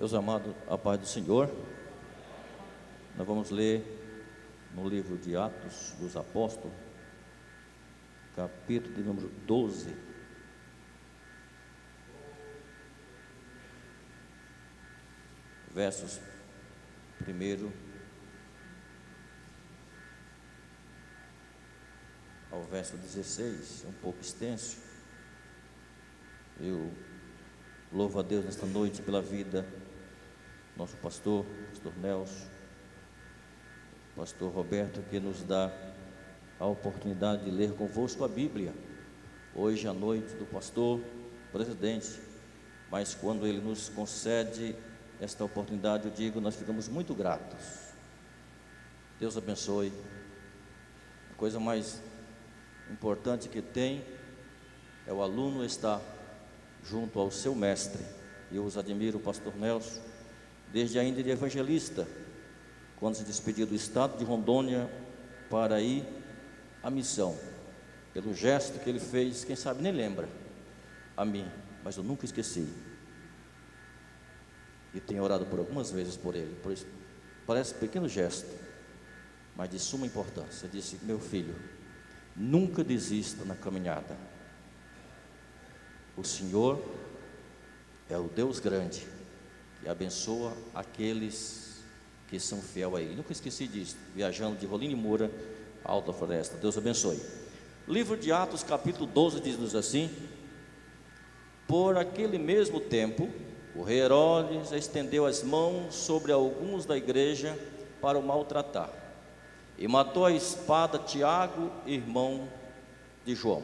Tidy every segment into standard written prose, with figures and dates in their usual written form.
Meus amados, a paz do Senhor. Nós vamos ler no livro de Atos dos Apóstolos, capítulo de número 12. Versos 1 ao verso 16, é um pouco extenso. Eu louvo a Deus nesta noite pela vida nosso pastor Nelson, pastor Roberto, que nos dá a oportunidade de ler convosco a Bíblia. Hoje à noite do pastor presidente, mas quando ele nos concede esta oportunidade, eu digo, nós ficamos muito gratos. Deus abençoe. A coisa mais importante que tem é o aluno estar junto ao seu mestre. Eu os admiro, o pastor Nelson, desde ainda de evangelista, quando se despediu do estado de Rondônia para ir à missão, pelo gesto que ele fez, quem sabe nem lembra a mim, mas eu nunca esqueci, e tenho orado por algumas vezes por ele. Por isso, parece um pequeno gesto, mas de suma importância. Ele disse: meu filho, nunca desista na caminhada. O Senhor é o Deus grande que abençoa aqueles que são fiel a Ele. Nunca esqueci disso, viajando de Rolim de Moura à Alta Floresta. Deus abençoe. Livro de Atos, capítulo 12, diz-nos assim: por aquele mesmo tempo, o rei Herodes estendeu as mãos sobre alguns da igreja para o maltratar, e matou a espada Tiago, irmão de João.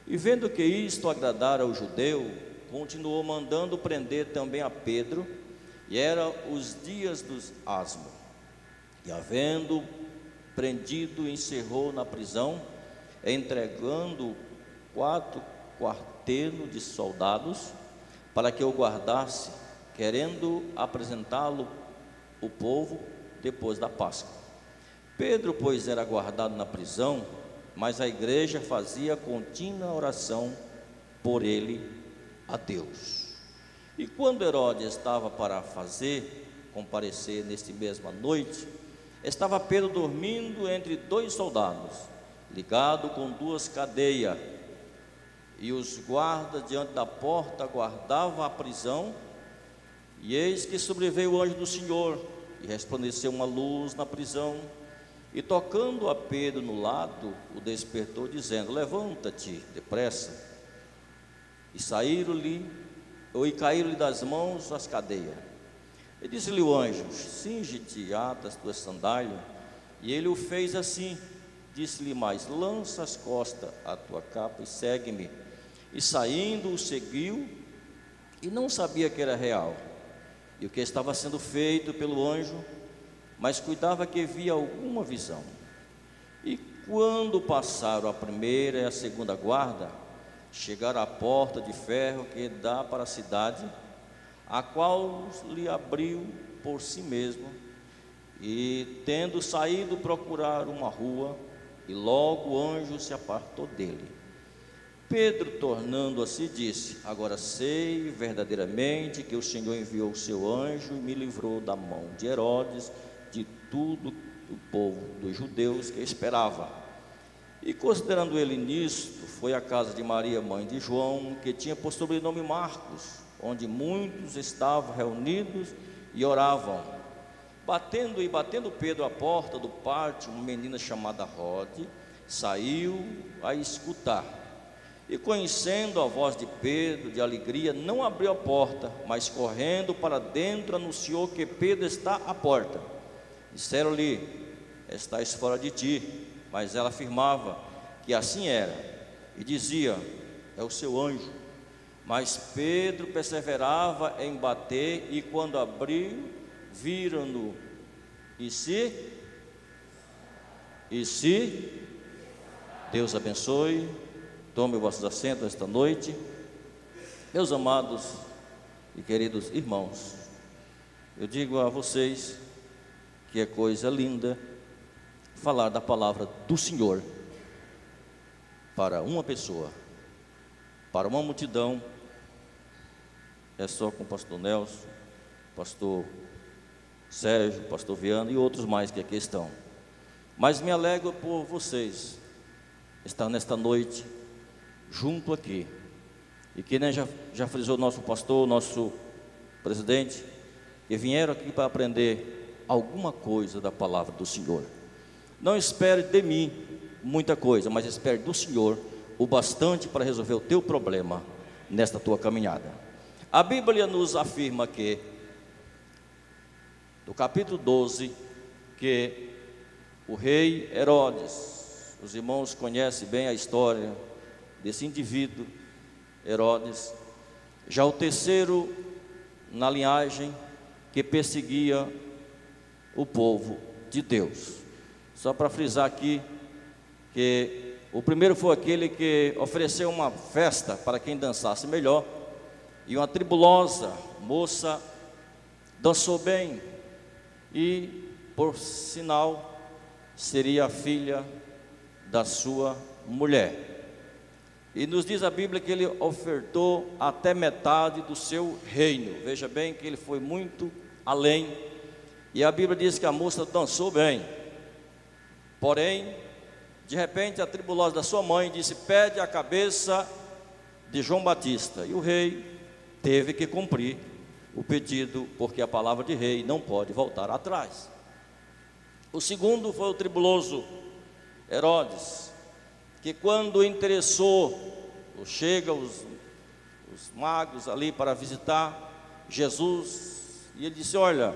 E vendo que isto agradara ao judeu, continuou mandando prender também a Pedro, e era os dias dos asmos. E havendo prendido, encerrou na prisão, entregando 4 quartelos de soldados para que o guardasse, querendo apresentá-lo ao povo depois da Páscoa. Pedro, pois, era guardado na prisão, mas a igreja fazia contínua oração por ele a Deus. E quando Herodes estava para comparecer nesta mesma noite, estava Pedro dormindo entre 2 soldados, ligado com 2 cadeias, e os guardas diante da porta guardavam a prisão. E eis que sobreveio o anjo do Senhor, e resplandeceu uma luz na prisão, e tocando a Pedro no lado, o despertou, dizendo: levanta-te depressa. E caíram-lhe das mãos as cadeias. E disse-lhe o anjo: cinge-te e ata as tuas sandálias. E ele o fez assim. Disse-lhe mais: lança as costas a tua capa e segue-me. E saindo o seguiu, e não sabia que era real e o que estava sendo feito pelo anjo, mas cuidava que via alguma visão. E quando passaram a primeira e a segunda guarda, chegaram à porta de ferro que dá para a cidade, a qual lhe abriu por si mesmo, e tendo saído procurar uma rua, e logo o anjo se apartou dele. Pedro, tornando-se, disse: agora sei verdadeiramente que o Senhor enviou o seu anjo e me livrou da mão de Herodes, de tudo o povo dos judeus que esperava. E considerando ele nisto, foi à casa de Maria, mãe de João, que tinha por sobrenome Marcos, onde muitos estavam reunidos e oravam. Batendo Pedro à porta do pátio, uma menina chamada Rode saiu a escutar. E conhecendo a voz de Pedro, de alegria, não abriu a porta, mas correndo para dentro, anunciou que Pedro está à porta. Disseram-lhe: estás fora de ti. Mas ela afirmava que assim era, e dizia: é o seu anjo. Mas Pedro perseverava em bater, e quando abriu, viram-no, e se Deus abençoe. Tome os vossos assentos esta noite. Meus amados e queridos irmãos, eu digo a vocês que é coisa linda falar da palavra do Senhor para uma pessoa, para uma multidão. É só com o pastor Nelson, pastor Sérgio, pastor Viana e outros mais que aqui estão. Mas me alegro por vocês estar nesta noite junto aqui. E que nem já frisou nosso pastor, nosso presidente, que vieram aqui para aprender alguma coisa da palavra do Senhor. Não espere de mim muita coisa, mas espere do Senhor o bastante para resolver o teu problema nesta tua caminhada. A Bíblia nos afirma que, no capítulo 12, que o rei Herodes, os irmãos conhecem bem a história desse indivíduo, Herodes, já o terceiro na linhagem que perseguia o povo de Deus. Só para frisar aqui, que o primeiro foi aquele que ofereceu uma festa para quem dançasse melhor, e uma tribulosa moça dançou bem, e por sinal seria a filha da sua mulher. E nos diz a Bíblia que ele ofertou até metade do seu reino. Veja bem que ele foi muito além. E a Bíblia diz que a moça dançou bem. Porém, de repente, a tribulosa da sua mãe disse: pede a cabeça de João Batista. E o rei teve que cumprir o pedido, porque a palavra de rei não pode voltar atrás. O segundo foi o tribuloso Herodes, que quando interessou, chega os magos ali para visitar Jesus, e ele disse: olha,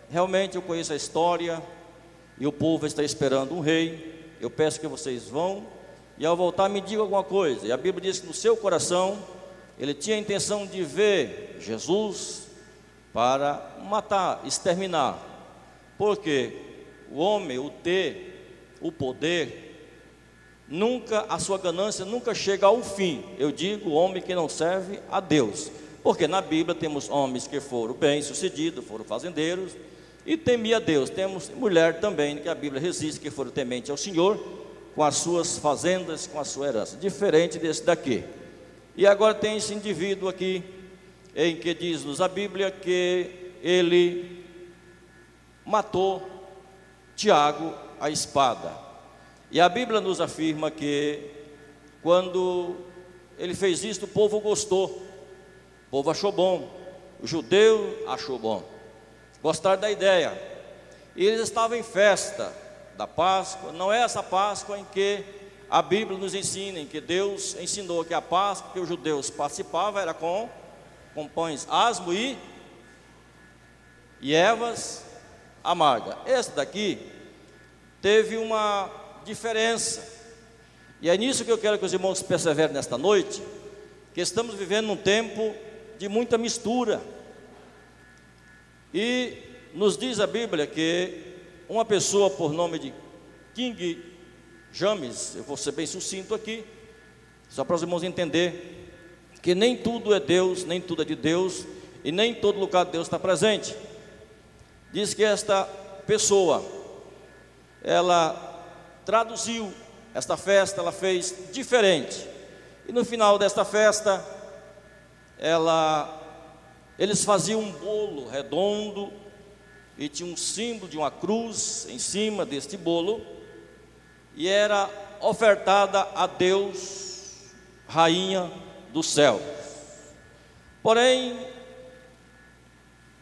realmente eu conheço a história, e o povo está esperando um rei, eu peço que vocês vão, e ao voltar me digam alguma coisa. E a Bíblia diz que no seu coração, ele tinha a intenção de ver Jesus para matar, exterminar, porque o homem, o poder, nunca, a sua ganância nunca chega ao fim. Eu digo, o homem que não serve a Deus, porque na Bíblia temos homens que foram bem-sucedidos, foram fazendeiros e temia a Deus. Temos mulher também, que a Bíblia resiste, que foram tementes ao Senhor, com as suas fazendas, com a sua herança, diferente desse daqui. E agora tem esse indivíduo aqui, em que diz-nos a Bíblia que ele matou Tiago a espada. E a Bíblia nos afirma que quando ele fez isso, o povo gostou, o povo achou bom, o judeu achou bom, gostaram da ideia, e eles estavam em festa da Páscoa. Não é essa Páscoa em que a Bíblia nos ensina, em que Deus ensinou que a Páscoa que os judeus participavam era com pães asmo e ervas amargas. Esse daqui teve uma diferença, e é nisso que eu quero que os irmãos perseverem nesta noite, que estamos vivendo num tempo de muita mistura, e nos diz a Bíblia que uma pessoa por nome de King James, eu vou ser bem sucinto aqui, só para os irmãos entenderem que nem tudo é Deus, nem tudo é de Deus, e nem em todo lugar Deus está presente. Diz que esta pessoa, ela traduziu esta festa, ela fez diferente, e no final desta festa, eles faziam um bolo redondo, e tinha um símbolo de uma cruz em cima deste bolo, e era ofertada a Deus, rainha do céu. Porém,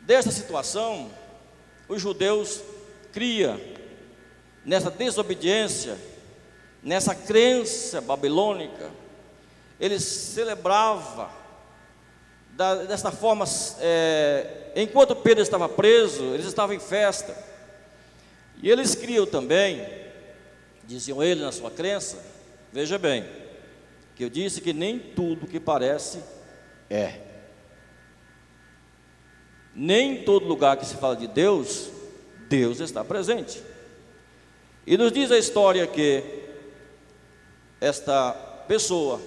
desta situação, os judeus criam nessa desobediência, nessa crença babilônica, eles celebravam desta forma, enquanto Pedro estava preso, eles estavam em festa, e eles criam também, diziam eles na sua crença, veja bem, que eu disse que nem tudo que parece é, nem em todo lugar que se fala de Deus, Deus está presente. E nos diz a história que esta pessoa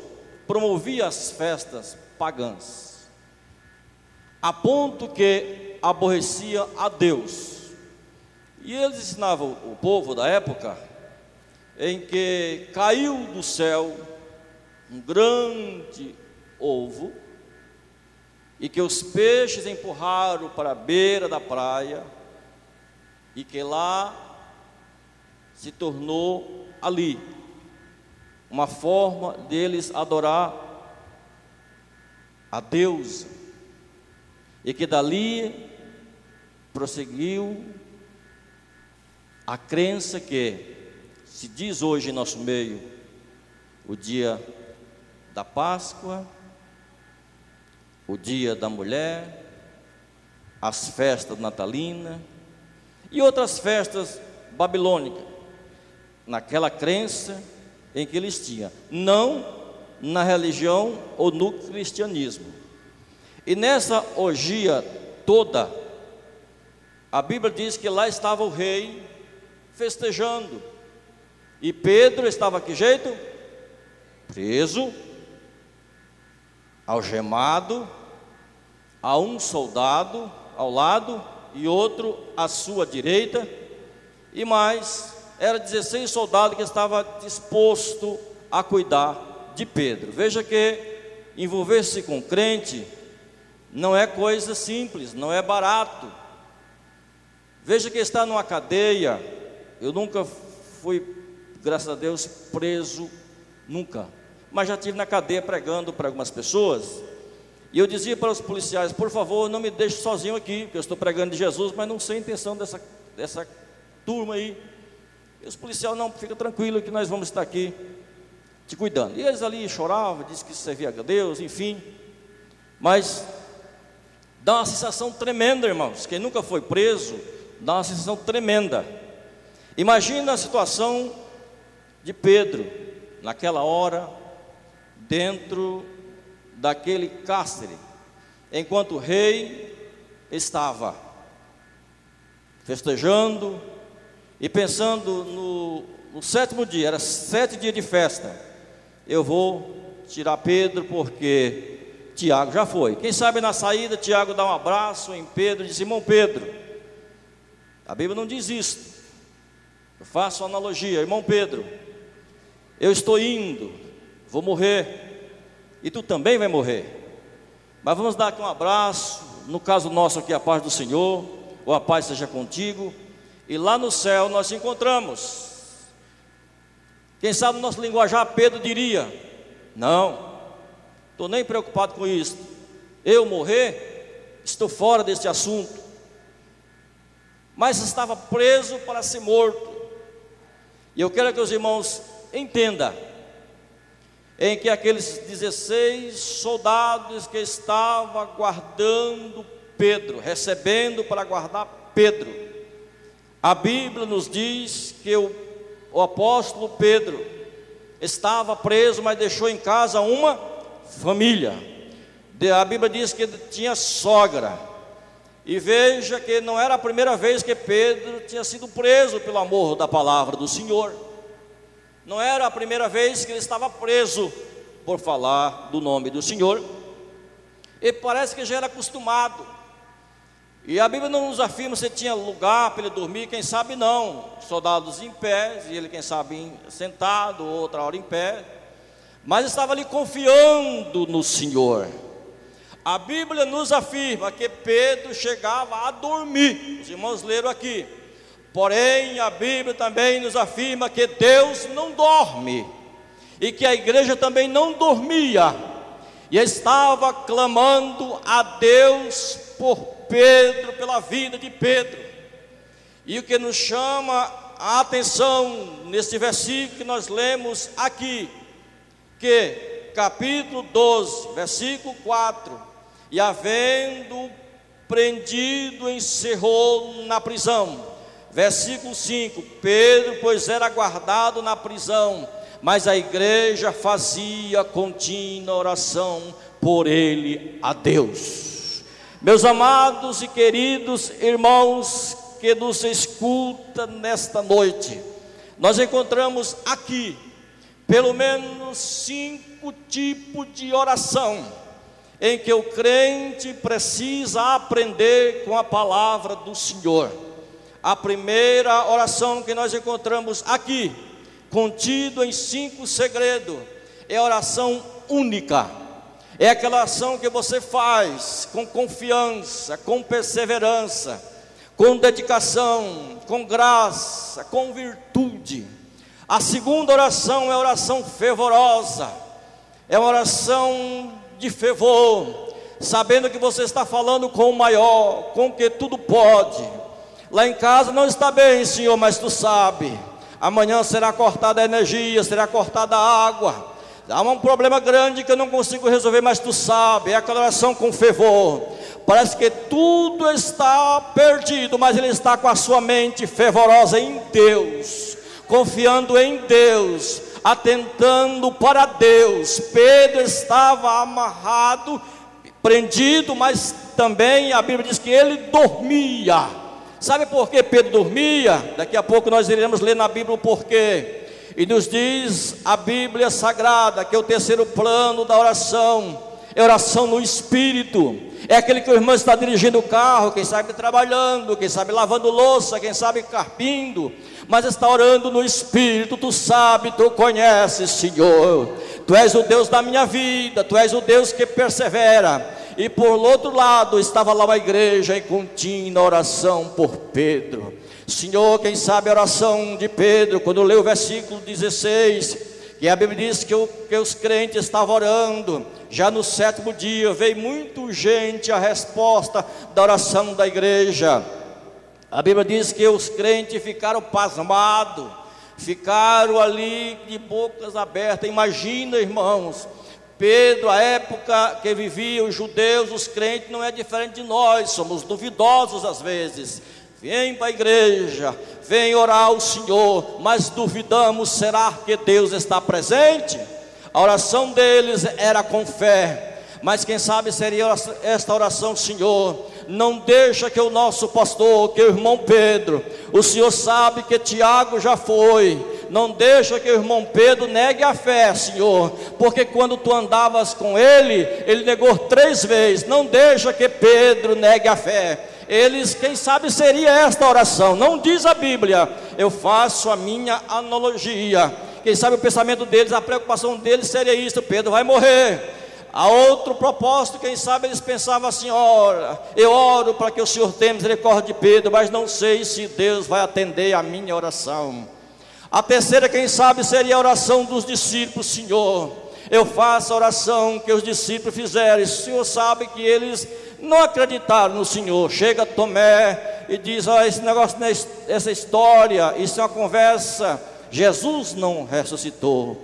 promovia as festas pagãs, a ponto que aborrecia a Deus. E eles ensinavam o povo da época em que caiu do céu um grande ovo, e que os peixes empurraram para a beira da praia, e que lá se tornou ali uma forma deles adorar a Deus, e que dali prosseguiu a crença que se diz hoje em nosso meio o dia da Páscoa, o dia da mulher, as festas natalinas e outras festas babilônicas, naquela crença em que eles tinham, não na religião ou no cristianismo. E nessa orgia toda, a Bíblia diz que lá estava o rei festejando, e Pedro estava que jeito? Preso, algemado, a um soldado ao lado e outro à sua direita, e mais, era 16 soldados que estavam dispostos a cuidar de Pedro. Veja que envolver-se com crente não é coisa simples, não é barato. Veja que está numa cadeia. Eu nunca fui, graças a Deus, preso, nunca, mas já estive na cadeia pregando para algumas pessoas, e eu dizia para os policiais: por favor, não me deixe sozinho aqui, porque eu estou pregando de Jesus, mas não sei a intenção dessa turma aí. E os policiais: não, fica tranquilo que nós vamos estar aqui te cuidando. E eles ali choravam, diziam que servia a Deus, enfim. Mas dá uma sensação tremenda, irmãos. Quem nunca foi preso, dá uma sensação tremenda. Imagina a situação de Pedro, naquela hora, dentro daquele cárcere, enquanto o rei estava festejando e pensando no sétimo dia, era 7 dias de festa. Eu vou tirar Pedro porque Tiago já foi. Quem sabe na saída Tiago dá um abraço em Pedro e diz: irmão Pedro, a Bíblia não diz isso, eu faço uma analogia: irmão Pedro, eu estou indo, vou morrer, e tu também vai morrer, mas vamos dar aqui um abraço, no caso nosso aqui, a paz do Senhor, ou a paz seja contigo, e lá no céu nós se encontramos. Quem sabe no nosso linguajar Pedro diria: não, estou nem preocupado com isso, eu morrer, estou fora deste assunto. Mas estava preso para ser morto. E eu quero que os irmãos entendam em que aqueles 16 soldados que estavam guardando Pedro, recebendo para guardar Pedro, a Bíblia nos diz que o apóstolo Pedro estava preso, mas deixou em casa uma família. A Bíblia diz que ele tinha sogra. E veja que não era a primeira vez que Pedro tinha sido preso pelo amor da palavra do Senhor. Não era a primeira vez que ele estava preso por falar do nome do Senhor. E parece que já era acostumado. E a Bíblia não nos afirma se tinha lugar para ele dormir, quem sabe não. Soldados em pé, e ele quem sabe sentado, outra hora em pé. Mas estava ali confiando no Senhor. A Bíblia nos afirma que Pedro chegava a dormir. Os irmãos leram aqui. Porém, a Bíblia também nos afirma que Deus não dorme, e que a igreja também não dormia, e estava clamando a Deus por Pedro, pela vida de Pedro. E o que nos chama a atenção neste versículo que nós lemos aqui, que capítulo 12, versículo 4: e havendo prendido, encerrou na prisão. Versículo 5: Pedro, pois era guardado na prisão, mas a igreja fazia contínua oração por ele a Deus. Meus amados e queridos irmãos que nos escutam nesta noite, nós encontramos aqui pelo menos 5 tipos de oração em que o crente precisa aprender com a palavra do Senhor. A primeira oração que nós encontramos aqui, contido em 5 segredos, é a oração única. É aquela oração que você faz com confiança, com perseverança, com dedicação, com graça, com virtude. A segunda oração é a oração fervorosa, é uma oração de fervor, sabendo que você está falando com o maior, com o que tudo pode. Lá em casa não está bem, Senhor, mas Tu sabe. Amanhã será cortada a energia, será cortada a água. Há um problema grande que eu não consigo resolver, mas Tu sabe. É aquela oração com fervor. Parece que tudo está perdido, mas ele está com a sua mente fervorosa em Deus, confiando em Deus, atentando para Deus. Pedro estava amarrado, prendido, mas também a Bíblia diz que ele dormia. Sabe por que Pedro dormia? Daqui a pouco nós iremos ler na Bíblia o porquê. E nos diz a Bíblia Sagrada que o terceiro plano da oração é oração no Espírito. É aquele que o irmão está dirigindo o carro, quem sabe trabalhando, quem sabe lavando louça, quem sabe carpindo, mas está orando no Espírito. Tu sabe, Tu conheces, Senhor. Tu és o Deus da minha vida, Tu és o Deus que persevera. E por outro lado estava lá a igreja em contínua oração por Pedro. Senhor, quem sabe a oração de Pedro, quando leu o versículo 16, que a Bíblia diz que os crentes estavam orando, já no 7º dia veio muito urgente a resposta da oração da igreja. A Bíblia diz que os crentes ficaram pasmados, ficaram ali de bocas abertas. Imagina, irmãos, Pedro, a época que vivia os judeus, os crentes, não é diferente de nós, somos duvidosos às vezes. Vem para a igreja, vem orar ao Senhor, mas duvidamos, será que Deus está presente? A oração deles era com fé, mas quem sabe seria esta oração: Senhor, não deixa que o nosso pastor, que o irmão Pedro, o Senhor sabe que Tiago já foi, não deixa que o irmão Pedro negue a fé, Senhor, porque quando Tu andavas com ele negou 3 vezes. Não deixa que Pedro negue a fé. Eles, quem sabe seria esta oração, não diz a Bíblia, eu faço a minha analogia. Quem sabe o pensamento deles, a preocupação deles seria isso: Pedro vai morrer. A outro propósito, quem sabe eles pensavam assim: ora, eu oro para que o Senhor tenha misericórdia de Pedro, mas não sei se Deus vai atender a minha oração. A terceira, quem sabe, seria a oração dos discípulos: Senhor, eu faço a oração que os discípulos fizeram. O Senhor sabe que eles não acreditaram no Senhor. Chega Tomé e diz: esse negócio, essa história, isso é uma conversa, Jesus não ressuscitou.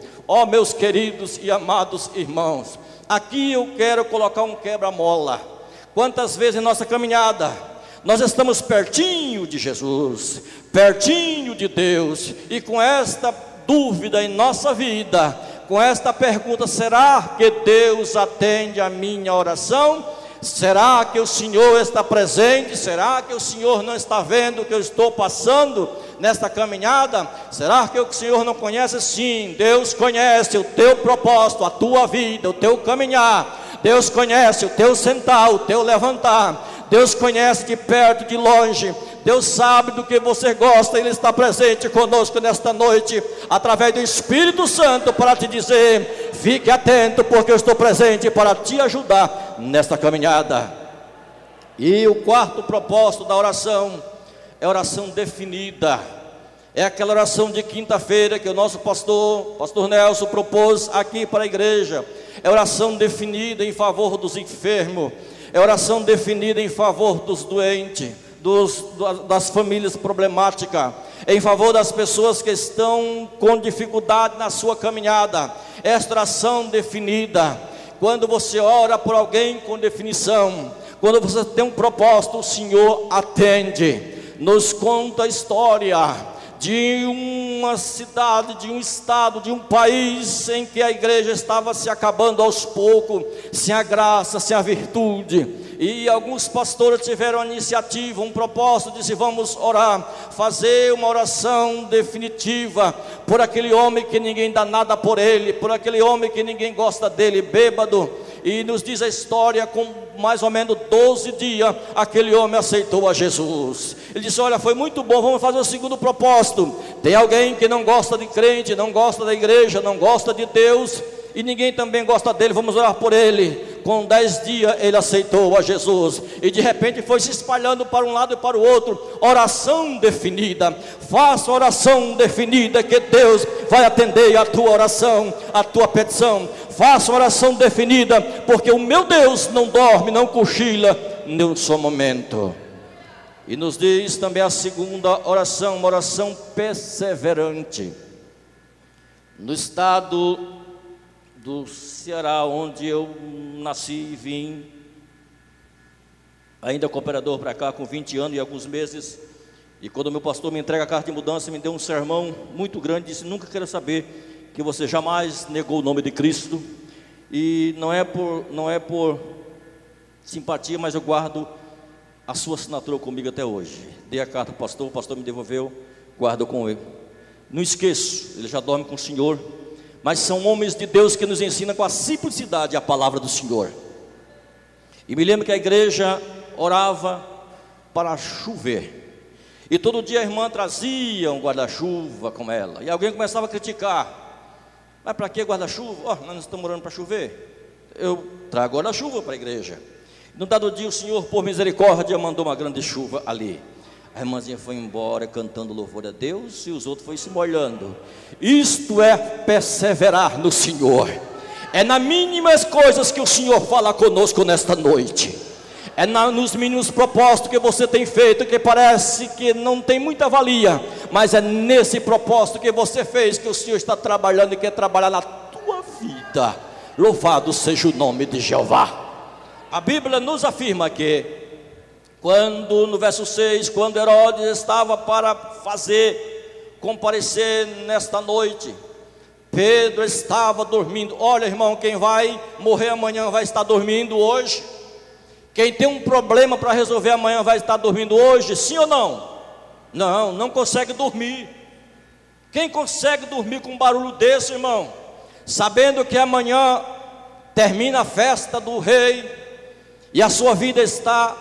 Meus queridos e amados irmãos, aqui eu quero colocar um quebra-mola. Quantas vezes em nossa caminhada nós estamos pertinho de Jesus, pertinho de Deus, e com esta dúvida em nossa vida, com esta pergunta: será que Deus atende a minha oração? Será que o Senhor está presente? Será que o Senhor não está vendo o que eu estou passando nesta caminhada? Será que o Senhor não conhece? Sim, Deus conhece o teu propósito, a tua vida, o teu caminhar. Deus conhece o teu sentar, o teu levantar. Deus conhece de perto, de longe. Deus sabe do que você gosta. Ele está presente conosco nesta noite, através do Espírito Santo, para te dizer: fique atento, porque eu estou presente para te ajudar nesta caminhada. E o quarto propósito da oração é oração definida. É aquela oração de quinta-feira que o nosso pastor Nelson propôs aqui para a igreja. É oração definida em favor dos enfermos, é oração definida em favor dos doentes, das famílias problemáticas, em favor das pessoas que estão com dificuldade na sua caminhada. Esta oração definida, quando você ora por alguém com definição, quando você tem um propósito, o Senhor atende. Nos conta a história de uma cidade, de um estado, de um país em que a igreja estava se acabando aos poucos, sem a graça, sem a virtude. E alguns pastores tiveram a iniciativa, um propósito, disse: vamos orar, fazer uma oração definitiva por aquele homem que ninguém dá nada por ele, por aquele homem que ninguém gosta dele, bêbado. E nos diz a história, com mais ou menos 12 dias, aquele homem aceitou a Jesus. Ele disse: olha, foi muito bom, vamos fazer o segundo propósito. Tem alguém que não gosta de crente, não gosta da igreja, não gosta de Deus, e ninguém também gosta dele, vamos orar por ele. Com 10 dias ele aceitou a Jesus, e de repente foi se espalhando para um lado e para o outro. Oração definida, faça oração definida, que Deus vai atender a tua oração, a tua petição. Faça oração definida, porque o meu Deus não dorme, não cochila nem um só momento. E nos diz também a segunda oração, uma oração perseverante. No estado do Ceará, onde eu nasci e vim, ainda cooperador para cá, com 20 anos e alguns meses. E quando meu pastor me entrega a carta de mudança, me deu um sermão muito grande, disse: nunca quero saber que você jamais negou o nome de Cristo. E não é por simpatia, mas eu guardo a sua assinatura comigo até hoje. Dei a carta para o pastor me devolveu, guardo com ele. Não esqueço, ele já dorme com o Senhor. Mas são homens de Deus que nos ensinam com a simplicidade a palavra do Senhor. E me lembro que a igreja orava para chover, e todo dia a irmã trazia um guarda-chuva com ela, e alguém começava a criticar: mas para que guarda-chuva? Nós estamos orando para chover. Eu trago guarda-chuva para a igreja. Num dado dia o Senhor, por misericórdia, mandou uma grande chuva ali. A irmãzinha foi embora cantando louvor a Deus, e os outros foram se molhando. Isto é perseverar no Senhor. É nas mínimas coisas que o Senhor fala conosco nesta noite. É nos mínimos propósitos que você tem feito, que parece que não tem muita valia, mas é nesse propósito que você fez que o Senhor está trabalhando e quer trabalhar na tua vida. Louvado seja o nome de Jeová. A Bíblia nos afirma que quando, no verso 6, quando Herodes estava para fazer comparecer nesta noite, Pedro estava dormindo. Olha, irmão, quem vai morrer amanhã vai estar dormindo hoje. Quem tem um problema para resolver amanhã vai estar dormindo hoje, sim ou não? Não consegue dormir. Quem consegue dormir com um barulho desse, irmão? Sabendo que amanhã termina a festa do rei e a sua vida está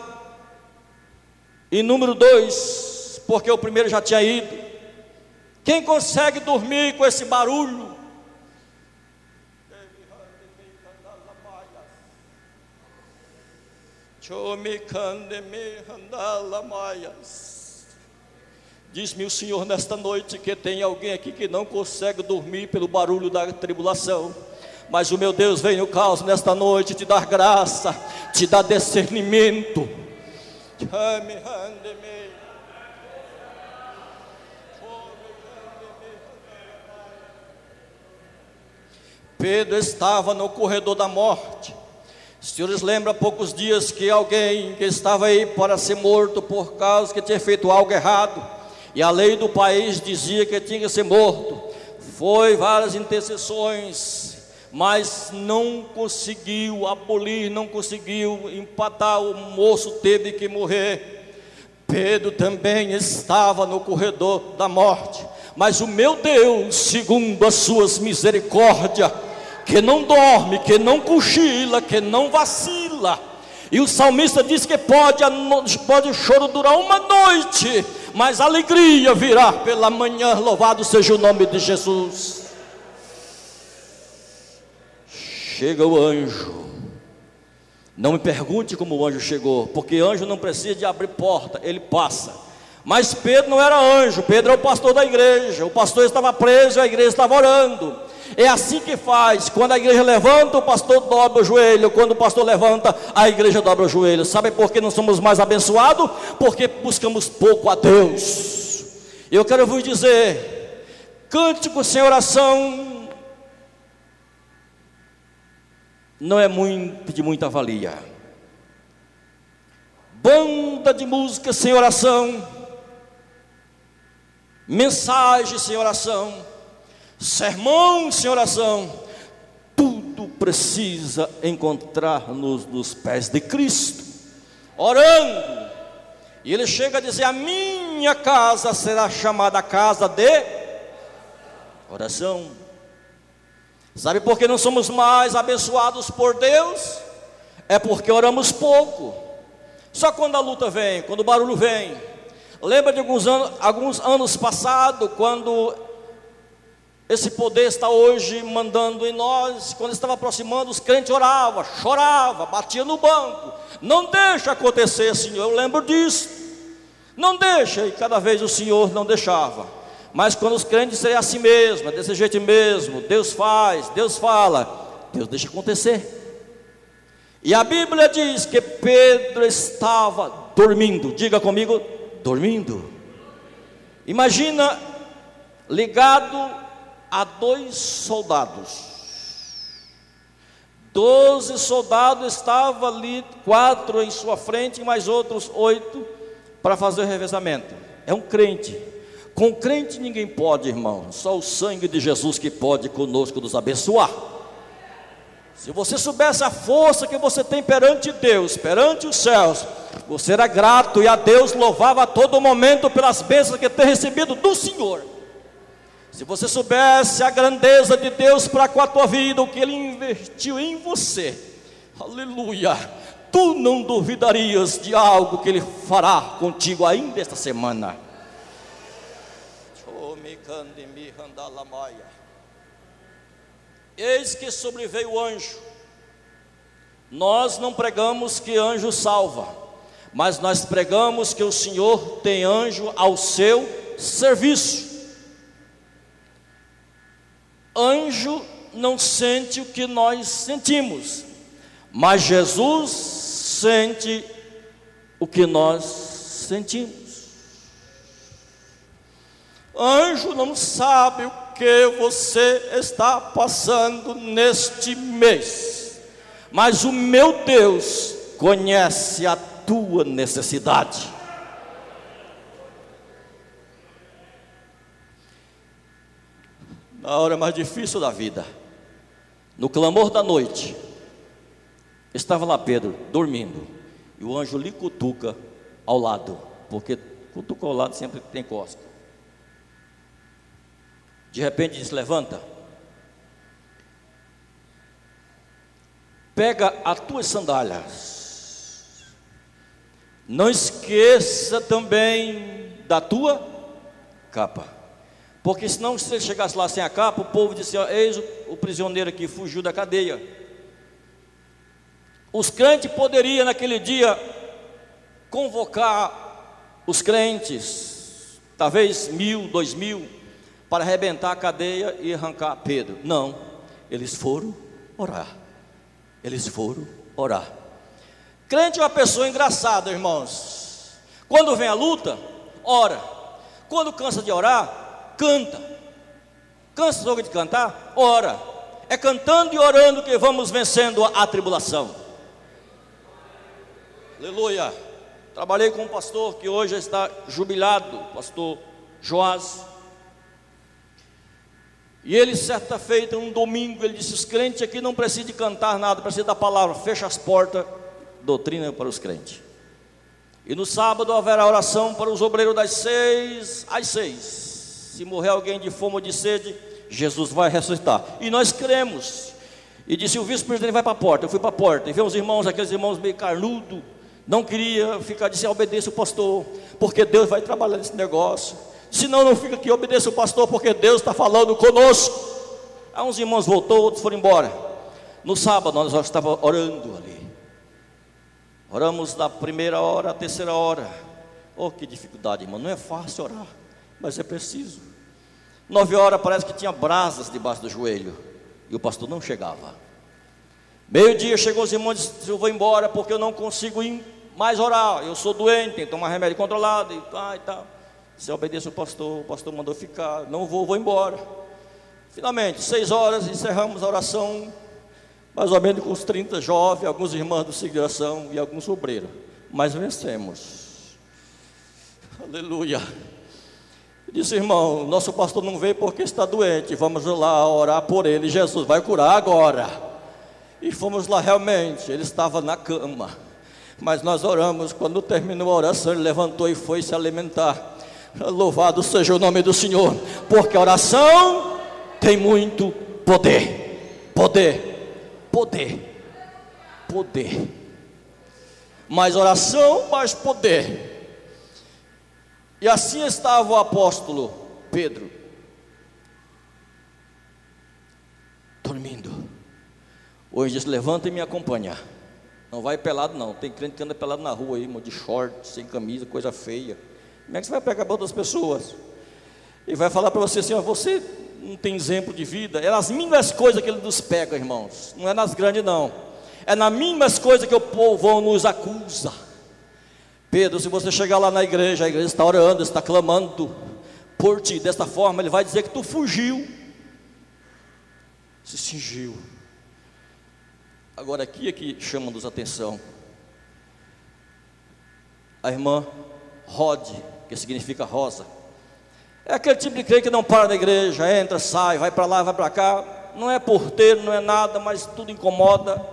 em número 2, porque o primeiro já tinha ido. Quem consegue dormir com esse barulho? Diz-me o Senhor nesta noite que tem alguém aqui que não consegue dormir pelo barulho da tribulação. Mas o meu Deus vem no caos nesta noite te dar graça, te dar discernimento. Pedro estava no corredor da morte. Os senhores lembram há poucos dias que alguém que estava aí para ser morto por causa que tinha feito algo errado, e a lei do país dizia que tinha que ser morto. Foi várias intercessões, mas não conseguiu abolir, não conseguiu empatar. O moço teve que morrer. Pedro também estava no corredor da morte, mas o meu Deus, segundo as suas misericórdias, que não dorme, que não cochila, que não vacila. E o salmista diz que pode o choro durar uma noite, mas a alegria virá pela manhã. Louvado seja o nome de Jesus. Chega o anjo. Não me pergunte como o anjo chegou, porque anjo não precisa de abrir porta, ele passa. Mas Pedro não era anjo, Pedro é o pastor da igreja. O pastor estava preso e a igreja estava orando. É assim que faz. Quando a igreja levanta, o pastor dobra o joelho. Quando o pastor levanta, a igreja dobra o joelho. Sabe por que não somos mais abençoados? Porque buscamos pouco a Deus. Eu quero vos dizer: cântico sem oração não é de muita valia. Banda de música sem oração, mensagem sem oração, sermão sem oração, tudo precisa encontrar-nos nos pés de Cristo, orando. E ele chega a dizer: a minha casa será chamada casa de oração. Sabe por que não somos mais abençoados por Deus? É porque oramos pouco. Só quando a luta vem, quando o barulho vem. Lembra de alguns anos passados, quando Esse poder está hoje mandando em nós. Quando estava aproximando, os crentes oravam, choravam, batiam no banco. Não deixa acontecer, Senhor. Eu lembro disso. Não deixa. E cada vez o Senhor não deixava. Mas quando os crentes disserem assim mesmo, é desse jeito mesmo, Deus faz, Deus fala, Deus deixa acontecer. E a Bíblia diz que Pedro estava dormindo. Diga comigo, dormindo. Imagina ligado a 2 soldados. 12 soldados estavam ali, 4 em sua frente e mais outros 8 para fazer o revezamento. É um crente. Com crente ninguém pode, irmão. Só o sangue de Jesus que pode conosco nos abençoar. Se você soubesse a força que você tem perante Deus, perante os céus, você era grato e a Deus louvava a todo momento pelas bênçãos que tem recebido do Senhor. Se você soubesse a grandeza de Deus para com a tua vida, o que Ele investiu em você, aleluia, tu não duvidarias de algo que Ele fará contigo ainda esta semana. Eis que sobreveio o anjo. Nós não pregamos que anjo salva, mas nós pregamos que o Senhor tem anjo ao seu serviço. Anjo não sente o que nós sentimos, mas Jesus sente o que nós sentimos. Anjo não sabe o que você está passando neste mês, mas o meu Deus conhece a tua necessidade. Na hora mais difícil da vida, no clamor da noite, estava lá Pedro, dormindo, e o anjo lhe cutuca ao lado, porque cutuca ao lado sempre tem costa. De repente diz: levanta, pega as tuas sandálias, não esqueça também da tua capa. Porque senão, se ele chegasse lá sem a capa, o povo disse: eis o prisioneiro que fugiu da cadeia. Os crentes poderiam naquele dia convocar os crentes, talvez 1.000, 2.000, para arrebentar a cadeia e arrancar Pedro. Não, eles foram orar. Eles foram orar. Crente é uma pessoa engraçada, irmãos. Quando vem a luta, ora. Quando cansa de orar, canta. Cansa de cantar? Ora. É cantando e orando que vamos vencendo a tribulação. Aleluia. Trabalhei com um pastor que hoje está jubilado, pastor Joás. E ele, certa feita, um domingo, ele disse: os crentes aqui não precisam de cantar nada, precisam da palavra. Fecha as portas, doutrina para os crentes. E no sábado haverá oração para os obreiros das 6 às 6. Se morrer alguém de fome ou de sede, Jesus vai ressuscitar. E nós cremos. E disse: o vice-presidente vai para a porta. Eu fui para a porta e vi uns irmãos, aqueles irmãos meio carnudo, não queria ficar, disse: obedeça o pastor, porque Deus vai trabalhar nesse negócio. Senão não fica aqui, obedeça o pastor, porque Deus está falando conosco. Aí uns irmãos voltou, outros foram embora. No sábado nós já estávamos orando ali. Oramos da primeira hora à terceira hora. Oh, que dificuldade, irmão. Não é fácil orar, mas é preciso. 9 horas parece que tinha brasas debaixo do joelho, e o pastor não chegava. Meio-dia chegou os irmãos e disse: eu vou embora porque eu não consigo ir mais orar. Eu sou doente, tenho que tomar remédio controlado e tal. Se obedeça o pastor mandou ficar. Não vou embora. Finalmente, 6 horas, encerramos a oração, mais ou menos com uns 30 jovens, alguns irmãos do Seguração e alguns obreiros. Mas vencemos. Aleluia. Eu disse: irmão, nosso pastor não veio porque está doente, vamos lá orar por ele, Jesus vai curar agora. E fomos lá realmente, ele estava na cama, mas nós oramos. Quando terminou a oração, ele levantou e foi se alimentar. Louvado seja o nome do Senhor, porque a oração tem muito poder. Poder. Mais oração, mais poder. E assim estava o apóstolo Pedro. dormindo. Hoje diz: levanta e me acompanha. Não vai pelado não. Tem crente que anda pelado na rua aí, de short, sem camisa, coisa feia. Como é que você vai pegar para outras pessoas? E vai falar para você assim: ó, você não tem exemplo de vida. É nas mínimas coisas que ele nos pega, irmãos. Não é nas grandes não. É nas mínimas coisas que o povo nos acusa. Pedro, se você chegar lá na igreja, a igreja está orando, está clamando por ti. Desta forma ele vai dizer que tu fugiu, se cingiu. Agora aqui é que chama-nos atenção. A irmã Rod, que significa rosa, é aquele tipo de crente que não para na igreja, entra, sai, vai para lá, vai para cá. Não é porteiro, não é nada, mas tudo incomoda.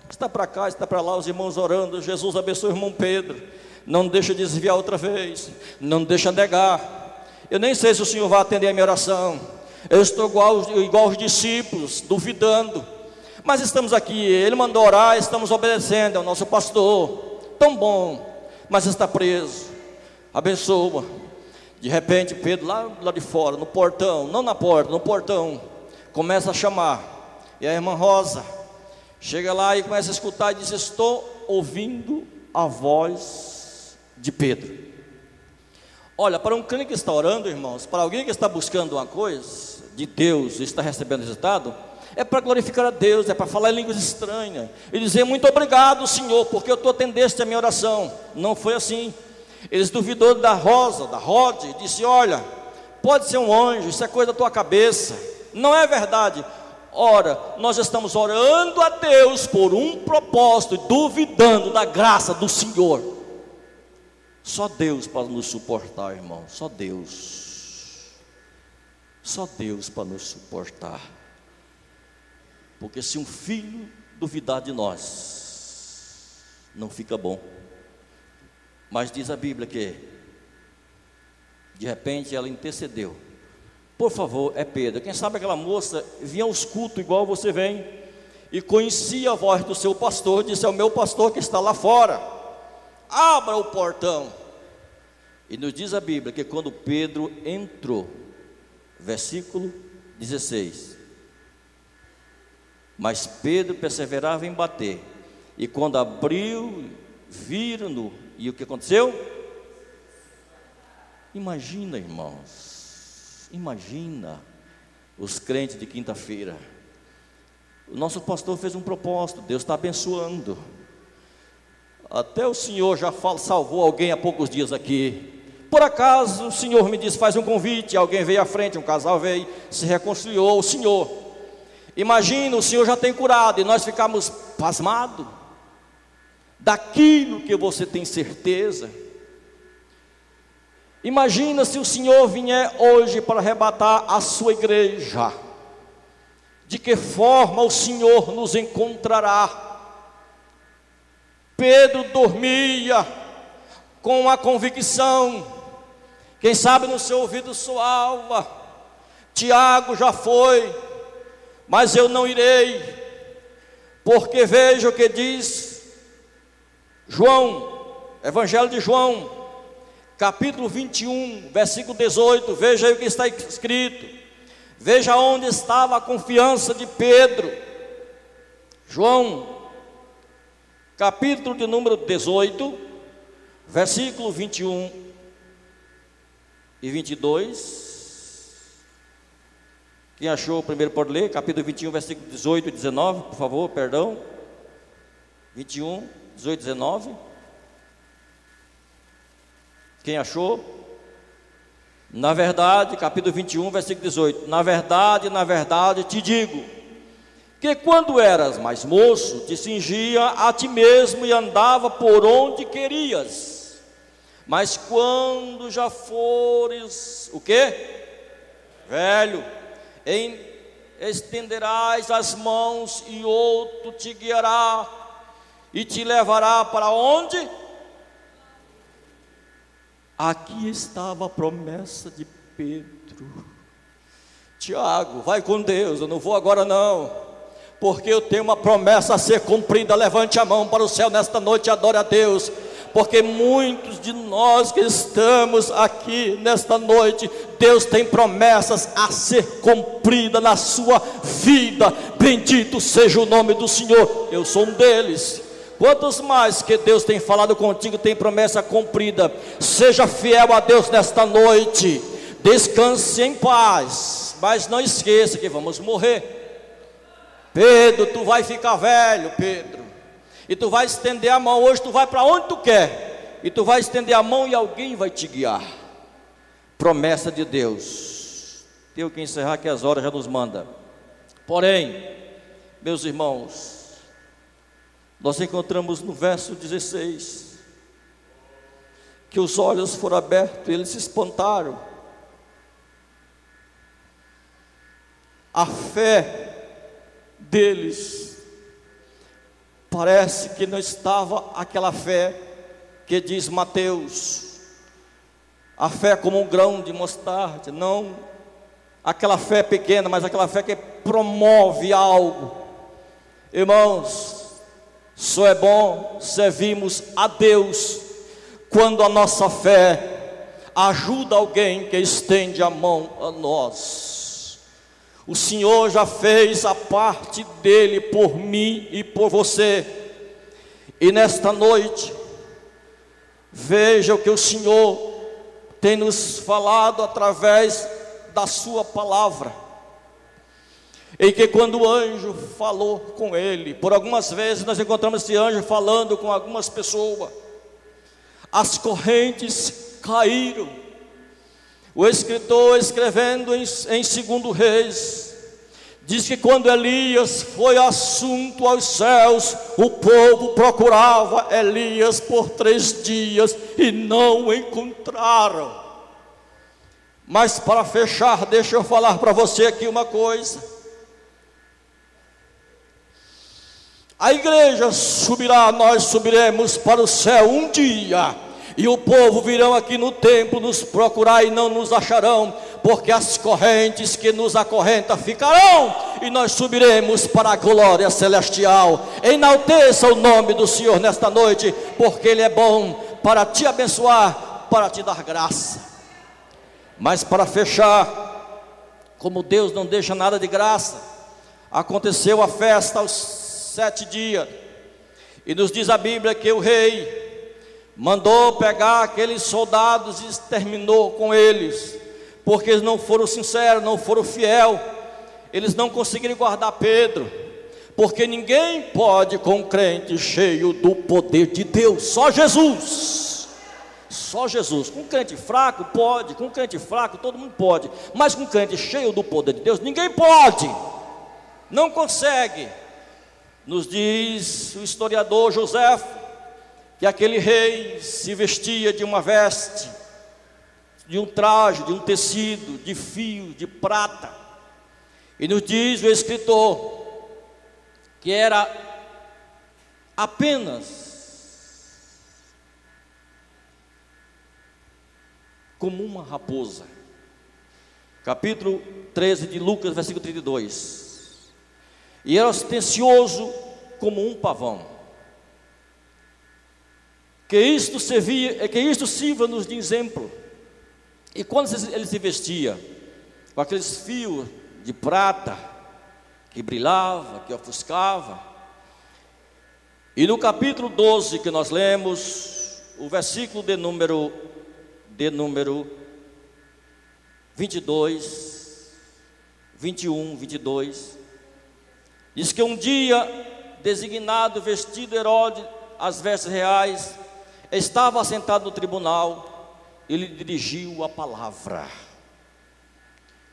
Está para cá, está para lá, os irmãos orando. Jesus abençoe o irmão Pedro. Não deixa desviar outra vez, não deixa negar. Eu nem sei se o Senhor vai atender a minha oração. Eu estou igual os discípulos, duvidando. Mas estamos aqui, ele mandou orar, estamos obedecendo ao nosso pastor. Tão bom, mas está preso. Abençoa. De repente Pedro lá de fora, no portão, não na porta, no portão, começa a chamar. E a irmã Rosa chega lá e começa a escutar e diz: estou ouvindo a voz de Pedro. Olha, para um crente que está orando, irmãos, para alguém que está buscando uma coisa de Deus e está recebendo resultado, é para glorificar a Deus, é para falar em línguas estranhas e dizer: muito obrigado, Senhor, porque tu atendeste a minha oração. Não foi assim. Eles duvidou da Rosa, da Rod, e disse: olha, pode ser um anjo, isso é coisa da tua cabeça. Não é verdade. Ora, nós estamos orando a Deus por um propósito, duvidando da graça do Senhor. Só Deus para nos suportar, irmão. Só Deus. Só Deus para nos suportar. Porque se um filho duvidar de nós, não fica bom. Mas diz a Bíblia que de repente ela intercedeu. Por favor, é Pedro. Quem sabe aquela moça vinha aos cultos igual você vem e conhecia a voz do seu pastor, disse: é o meu pastor que está lá fora, abra o portão. E nos diz a Bíblia que quando Pedro entrou, versículo 16, mas Pedro perseverava em bater, e quando abriu, viram-no. E o que aconteceu? Imagina, irmãos, imagina os crentes de quinta-feira. O nosso pastor fez um propósito, Deus está abençoando. Até o Senhor já salvou alguém há poucos dias aqui. Por acaso o Senhor me disse: faz um convite. Alguém veio à frente, um casal veio, se reconciliou. O Senhor, imagina, o Senhor já tem curado, e nós ficamos pasmados daquilo que você tem certeza. Imagina se o Senhor vier hoje para arrebatar a sua igreja. De que forma o Senhor nos encontrará? Pedro dormia com a convicção, quem sabe no seu ouvido soava: Tiago já foi, mas eu não irei, porque veja o que diz João, Evangelho de João, capítulo 21, versículo 18, veja aí o que está escrito, veja onde estava a confiança de Pedro. João, capítulo de número 18, versículo 21 e 22, quem achou primeiro pode ler, capítulo 21, versículo 18 e 19, por favor, perdão, 21, 18 e 19, quem achou? Na verdade, capítulo 21, versículo 18, na verdade te digo, que quando eras mais moço, te cingia a ti mesmo e andava por onde querias, mas quando já fores, o quê? Velho, estenderás as mãos e outro te guiará e te levará para onde? Aqui estava a promessa de Pedro. Tiago, vai com Deus, eu não vou agora não, porque eu tenho uma promessa a ser cumprida. Levante a mão para o céu nesta noite e adore a Deus, porque muitos de nós que estamos aqui nesta noite, Deus tem promessas a ser cumpridas na sua vida. Bendito seja o nome do Senhor. Eu sou um deles. Quantos mais que Deus tem falado contigo, tem promessa cumprida. Seja fiel a Deus nesta noite, descanse em paz, mas não esqueça que vamos morrer. Pedro, tu vai ficar velho, Pedro, e tu vai estender a mão. Hoje tu vai para onde tu quer, e tu vai estender a mão e alguém vai te guiar. Promessa de Deus. Tenho que encerrar que as horas já nos mandam. Porém, meus irmãos, nós encontramos no verso 16, que os olhos foram abertos e eles se espantaram. A fé deles parece que não estava aquela fé que diz Mateus, a fé como um grão de mostarda, não aquela fé pequena, mas aquela fé que promove algo. Irmãos, só é bom servirmos a Deus quando a nossa fé ajuda alguém que estende a mão a nós. O Senhor já fez a parte dele por mim e por você, e nesta noite, veja o que o Senhor tem nos falado através da sua palavra, em que quando o anjo falou com ele, por algumas vezes nós encontramos esse anjo falando com algumas pessoas, as correntes caíram. O escritor, escrevendo em 2 Reis, diz que quando Elias foi assunto aos céus, o povo procurava Elias por 3 dias e não o encontraram. Mas para fechar, deixa eu falar para você aqui uma coisa. A igreja subirá, nós subiremos para o céu um dia, e o povo virão aqui no templo nos procurar e não nos acharão, porque as correntes que nos acorrentam ficarão, e nós subiremos para a glória celestial. Enalteça o nome do Senhor nesta noite, porque Ele é bom para te abençoar, para te dar graça. Mas para fechar, como Deus não deixa nada de graça, aconteceu a festa aos 7 dias, e nos diz a Bíblia que o rei mandou pegar aqueles soldados e exterminou com eles, porque eles não foram sinceros, não foram fiel, eles não conseguiram guardar Pedro, porque ninguém pode com um crente cheio do poder de Deus, só Jesus. Só Jesus. Com um crente fraco pode, com um crente fraco todo mundo pode, mas com um crente cheio do poder de Deus ninguém pode, não consegue. Nos diz o historiador José que aquele rei se vestia de uma veste, de um traje, de um tecido, de fio, de prata. E nos diz o escritor que era apenas como uma raposa. Capítulo 13 de Lucas, versículo 32. E era ostensioso como um pavão. Que isto sirva-nos de exemplo. E quando ele se vestia com aqueles fios de prata que brilhava, que ofuscava. E no capítulo 12 que nós lemos, o versículo de número 22, 21, 22, diz que um dia designado, vestido Herodes as vestes reais, estava assentado no tribunal, ele dirigiu a palavra,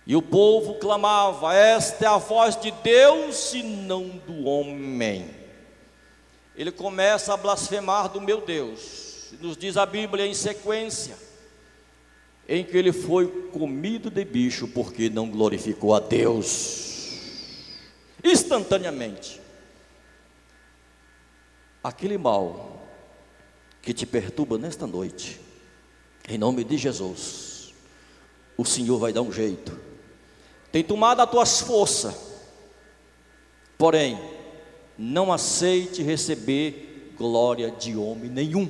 e o povo clamava: esta é a voz de Deus e não do homem. Ele começa a blasfemar do meu Deus, nos diz a Bíblia em sequência, em que ele foi comido de bicho, porque não glorificou a Deus. Instantaneamente, aquele mal que te perturba nesta noite, em nome de Jesus, o Senhor vai dar um jeito. Tem tomado as tuas forças, porém não aceite receber glória de homem nenhum.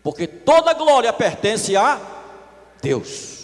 porque toda glória pertence a Deus.